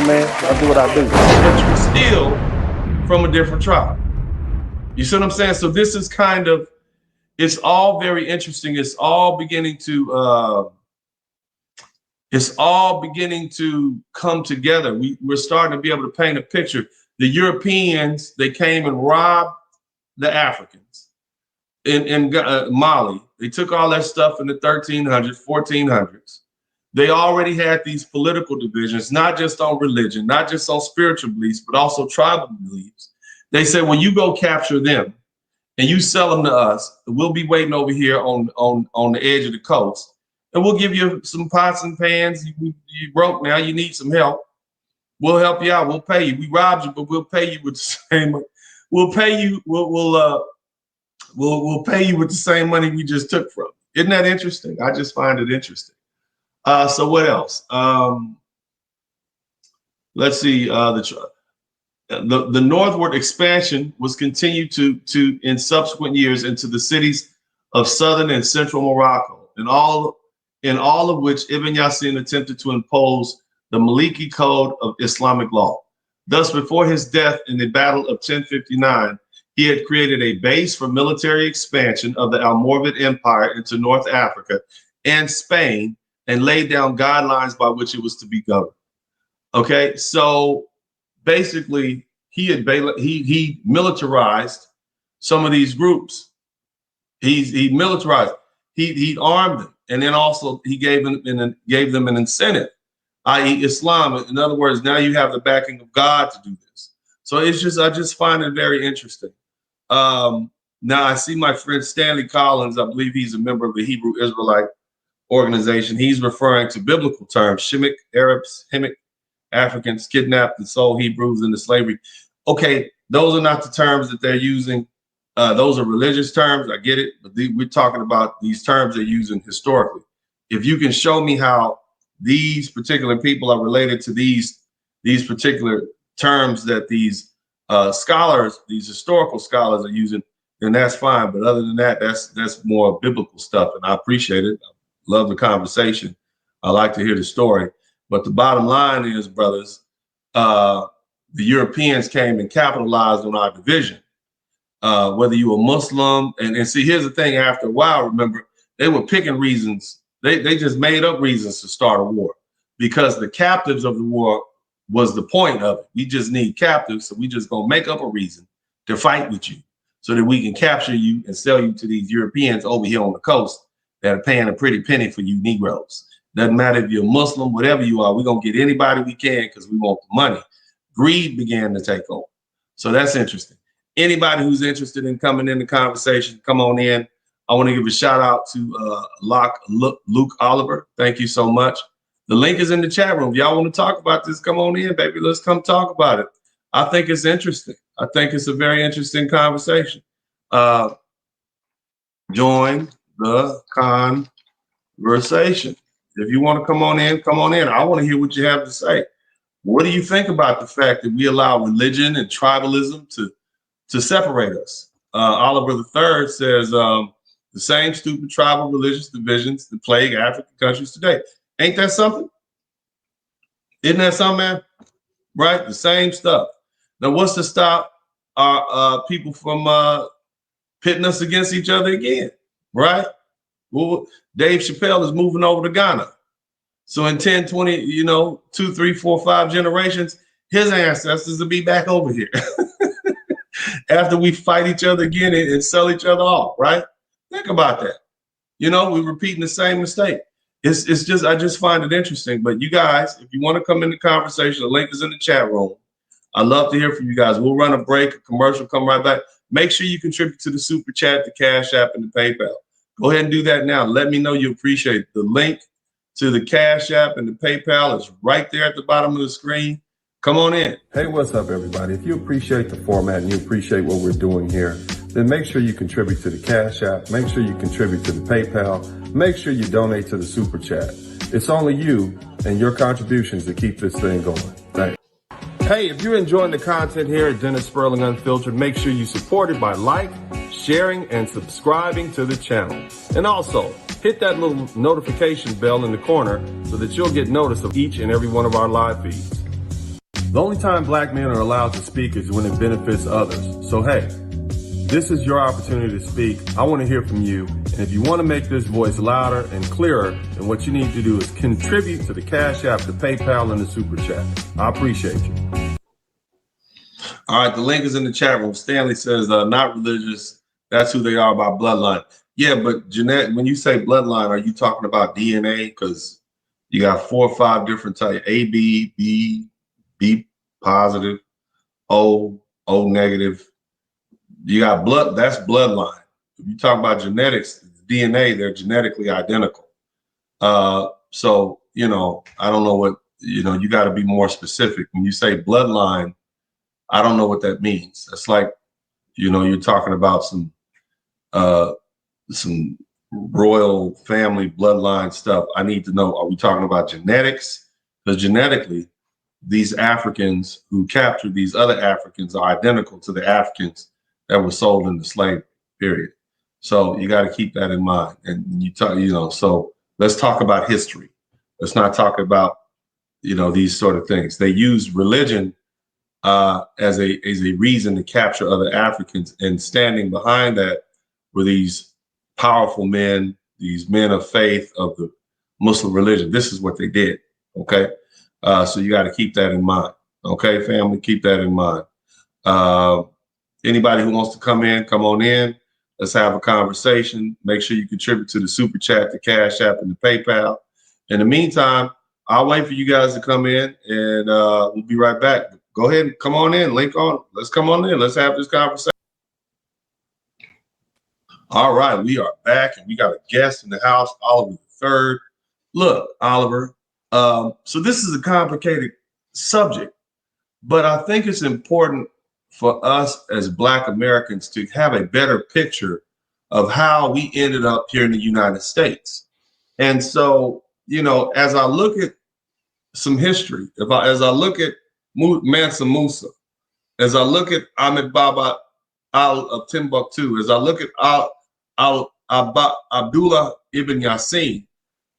man. I do what I do. But you steal from a different tribe. You see what I'm saying? So this is kind of, it's all very interesting. It's all beginning to come together. We're starting to be able to paint a picture. The Europeans, they came and robbed the Africans in Mali. They took all that stuff in the 1300s, 1400s. They already had these political divisions, not just on religion, not just on spiritual beliefs, but also tribal beliefs. They said, well, you go capture them and you sell them to us. We'll be waiting over here on the edge of the coast. And we'll give you some pots and pans. You broke now, you need some help. We'll help you out. We'll pay you. We robbed you, but we'll pay you with the same. We'll pay you. We'll pay you with the same money we just took from you. Isn't that interesting? I just find it interesting. So what else? Let's see. The northward expansion was continued to in subsequent years into the cities of southern and central Morocco, in all of which Ibn Yassin attempted to impose the Maliki code of Islamic law. Thus, before his death in the Battle of 1059, he had created a base for military expansion of the Almoravid Empire into North Africa and Spain, and laid down guidelines by which it was to be governed. Okay, so basically, he militarized some of these groups. He militarized. He armed them, and then also he gave them an incentive, i.e., Islam. In other words, now you have the backing of God to do this. So I just find it very interesting. Now I see my friend Stanley Collins. I believe he's a member of the Hebrew Israelite organization. He's referring to biblical terms: Shemitic Arabs, Hamitic Africans, kidnapped and sold Hebrews into slavery. Okay, those are not the terms that they're using. Those are religious terms. I get it, but we're talking about these terms they're using historically. If you can show me how these particular people are related to these particular terms that these scholars, these historical scholars are using, then that's fine. But other than that, that's more biblical stuff, and I appreciate it. Love the conversation. I like to hear the story. But the bottom line is, brothers, the Europeans came and capitalized on our division. Whether you were Muslim, and see, here's the thing, after a while, remember, they were picking reasons. They just made up reasons to start a war, because the captives of the war was the point of it. We just need captives, so we just gonna make up a reason to fight with you so that we can capture you and sell you to these Europeans over here on the coast that are paying a pretty penny for you Negroes. Doesn't matter if you're Muslim, whatever you are, we're going to get anybody we can because we want the money. Greed began to take over. So that's interesting. Anybody who's interested in coming in the conversation, come on in. I want to give a shout out to Luke Oliver. Thank you so much. The link is in the chat room. If y'all want to talk about this, come on in, baby. Let's come talk about it. I think it's interesting. I think it's a very interesting conversation. Join the conversation. If you want to come on in, come on in. I want to hear what you have to say. What do you think about the fact that we allow religion and tribalism to separate us? Oliver III says the same stupid tribal religious divisions that plague African countries today. Ain't that something? Isn't that something, man? Right? The same stuff. Now, what's to stop our people from pitting us against each other again? Right? Well, Dave Chappelle is moving over to Ghana. So in 10, 20, 2, 3, 4, 5 generations, his ancestors will be back over here after we fight each other again and sell each other off, right? Think about that. We're repeating the same mistake. It's just, I just find it interesting. But you guys, if you want to come in the conversation, the link is in the chat room. I'd love to hear from you guys. We'll run a break, a commercial, come right back. Make sure you contribute to the Super Chat, the Cash App, and the PayPal. Go ahead and do that now. Let me know you appreciate it. The link to the Cash App and the PayPal is right there at the bottom of the screen. Come on in. Hey, what's up, everybody? If you appreciate the format and you appreciate what we're doing here, then make sure you contribute to the Cash App. Make sure you contribute to the PayPal. Make sure you donate to the Super Chat. It's only you and your contributions that keep this thing going. Thanks. Hey, if you're enjoying the content here at Dennis Spurling Unfiltered, make sure you support it by sharing, and subscribing to the channel. And also, hit that little notification bell in the corner so that you'll get notice of each and every one of our live feeds. The only time black men are allowed to speak is when it benefits others. So hey, this is your opportunity to speak. I want to hear from you. And if you want to make this voice louder and clearer, then what you need to do is contribute to the Cash App, the PayPal, and the Super Chat. I appreciate you. All right, the link is in the chat room. Stanley says, not religious. That's who they are by bloodline. Yeah, but Jeanette, when you say bloodline, are you talking about DNA? Because you got 4 or 5 different types: A, B positive, O negative. You got blood, that's bloodline. If you talk about genetics, DNA, they're genetically identical. So, you know, I don't know what, you know, you got to be more specific. When you say bloodline, I don't know what that means. It's like, you know, you're talking about some royal family bloodline stuff. I need to know, are we talking about genetics? Because genetically, these Africans who captured these other Africans are identical to the Africans that were sold into slavery, period. So you got to keep that in mind. And you talk, you know, so let's talk about history. Let's not talk about, you know, these sort of things. They used religion as a reason to capture other Africans, and standing behind that were these powerful men, these men of faith of the Muslim religion. This is what they did. Okay. So you got to keep that in mind. Okay, family, keep that in mind. Anybody who wants to come in, come on in. Let's have a conversation. Make sure you contribute to the Super Chat, the Cash App, and the PayPal. In the meantime, I'll wait for you guys to come in, and we'll be right back. Go ahead and come on in. Link on. Let's come on in. Let's have this conversation. All right, we are back, and we got a guest in the house, Oliver III. Look, Oliver, so this is a complicated subject, but I think it's important for us as Black Americans to have a better picture of how we ended up here in the United States. And so, you know, as I look at some history, as I look at Mansa Musa, as I look at Ahmed Baba al of Timbuktu, as I look at Abdullah ibn Yassin,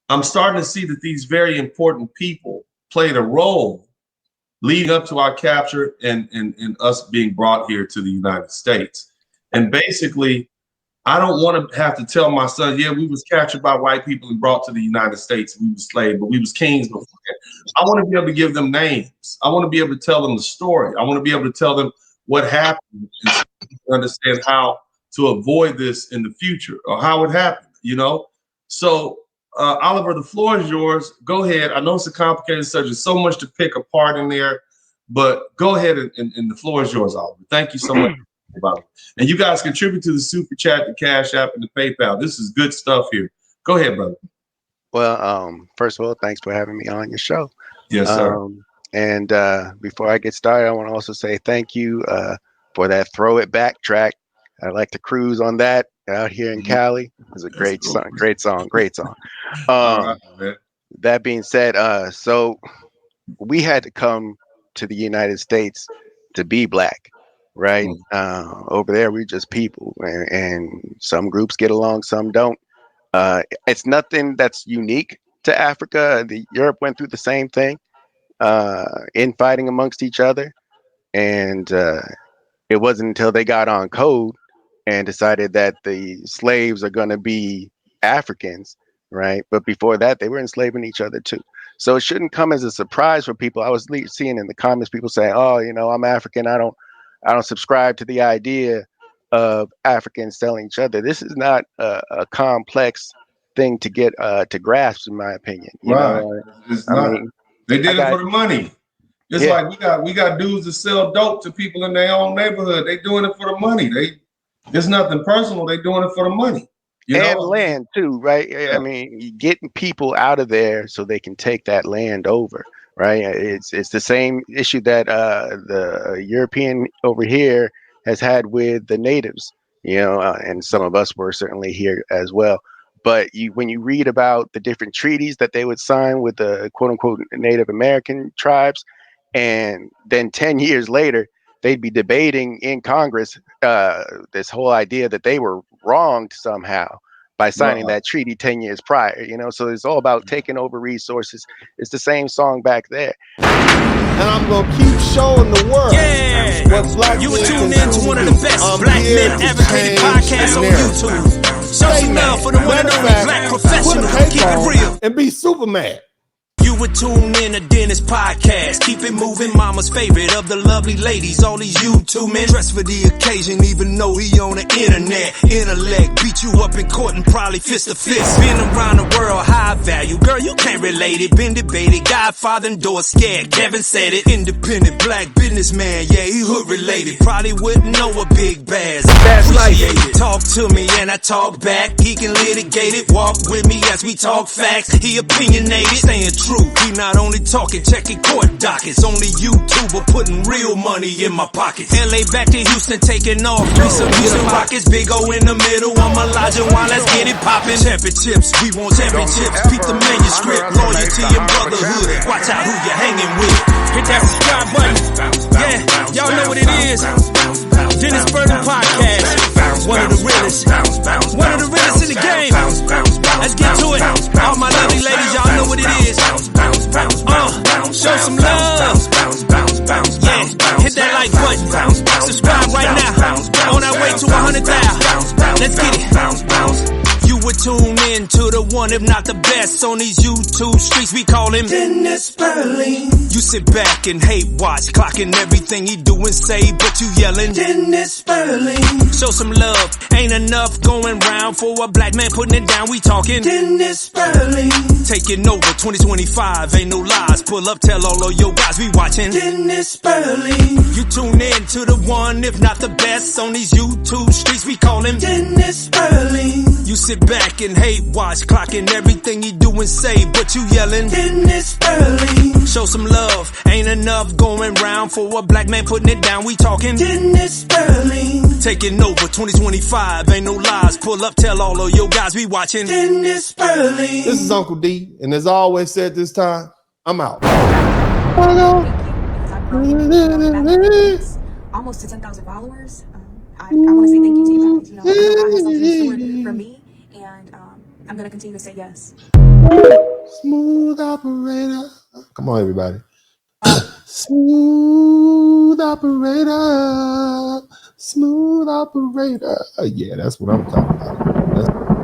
I'm starting to see that these very important people played a role leading up to our capture and us being brought here to the United States. And basically, I don't want to have to tell my son, yeah, we was captured by white people and brought to the United States. We was slaves, but we was kings before that. I want to be able to give them names. I want to be able to tell them the story. I want to be able to tell them what happened and understand how to avoid this in the future, or how it happened, you know? So, Oliver, the floor is yours. Go ahead. I know it's a complicated subject, so much to pick apart in there, but go ahead and the floor is yours, Oliver. Thank you so much. And you guys contribute to the Super Chat, the Cash App, and the PayPal. This is good stuff here. Go ahead, brother. Well, first of all, thanks for having me on your show. Yes, sir. And before I get started, I want to also say thank you for that Throw It Back track. I like to cruise on that out here in Cali. It's a great song, great song. All right, that being said, so we had to come to the United States to be Black, right? Over there, we're just people, and some groups get along, some don't. It's nothing that's unique to Africa. Europe went through the same thing, infighting amongst each other, and it wasn't until they got on code and decided that the slaves are going to be Africans, right? But before that, they were enslaving each other too. So it shouldn't come as a surprise for people. I was seeing in the comments people saying, "Oh, you know, I'm African. I don't subscribe to the idea of Africans selling each other." This is not a complex thing to get to grasp, in my opinion. You know, it's not. Mean, they did it for the money. It's like we got dudes that sell dope to people in their own neighborhood. They doing it for the money. It's nothing personal. They doing it for the money. You and know? Land too, right? Yeah. I mean, getting people out of there so they can take that land over, right? It's the same issue that the European over here has had with the natives, you know, and some of us were certainly here as well. But when you read about the different treaties that they would sign with the quote unquote Native American tribes, and then 10 years later, they'd be debating in Congress this whole idea that they were wronged somehow by signing that treaty 10 years prior, you know. So it's all about taking over resources. It's the same song back there. And I'm gonna keep showing the world what black you men tuned can in to do. one of the best I'm black here men to advocated change podcasts the on narrative. YouTube. Show some love for the one and Matter of only fact, black put professional a who cape keep it on real. and be Superman. You would tune in to Dennis podcast. Keep it moving, mama's favorite of the lovely ladies. All these YouTube men dressed for the occasion, even though he on the internet. Intellect, beat you up in court and probably fist to fist. Been around the world, high value. Girl, you can't relate it. Been debated, Godfather endorsed, scared. Kevin said it. Independent black businessman, yeah, he hood related. Probably wouldn't know a big bass. Appreciate it. Talk to me and I talk back. He can litigate it. Walk with me as we talk facts. He opinionated, staying true. He not only talking, checking court dockets. Only YouTuber putting real money in my pockets. LA back to Houston, taking off. Three some Houston Rockets, Big O in the middle. I'm Elijah Wan, let's get it poppin'. Championships, we want championships. Keep the manuscript, loyalty and brotherhood. Watch out who you're hanging with. Hit that subscribe button. Yeah, y'all know what it is. DennisSpurling podcast. One of the realest. One of the realest in the game. Let's get to it. All my lovely ladies, y'all know what it is. Show some love. Yeah, hit that like button. Subscribe right now. On our way to 100,000. Let's get it. You would tune in to the one, if not the best, on these YouTube streets. We call him DennisSpurling. You sit back and hate watch, clocking everything he do and say, but you yelling DennisSpurling. Show some love, ain't enough going round for a black man putting it down. We talking DennisSpurling. Taking over 2025, ain't no lies. Pull up, tell all of your guys we watching DennisSpurling. You tune in to the one, if not the best, on these YouTube streets. We call him DennisSpurling. You sit back and hate watch, clocking everything he do and say, but you yelling DennisSpurling. Show some love, ain't enough going round for a black man putting it down. We talking DennisSpurling. Taking over 2025, ain't no lies. Pull up, tell all of your guys we watching DennisSpurling. This is Uncle D, and as I always said this time, I'm out. Almost to 10,000 followers. I want to say thank you to you guys. You know, I know God has something in store for me, and I'm going to continue to say yes. Smooth operator. Come on, everybody. Smooth operator. Smooth operator. Yeah, that's what I'm talking about.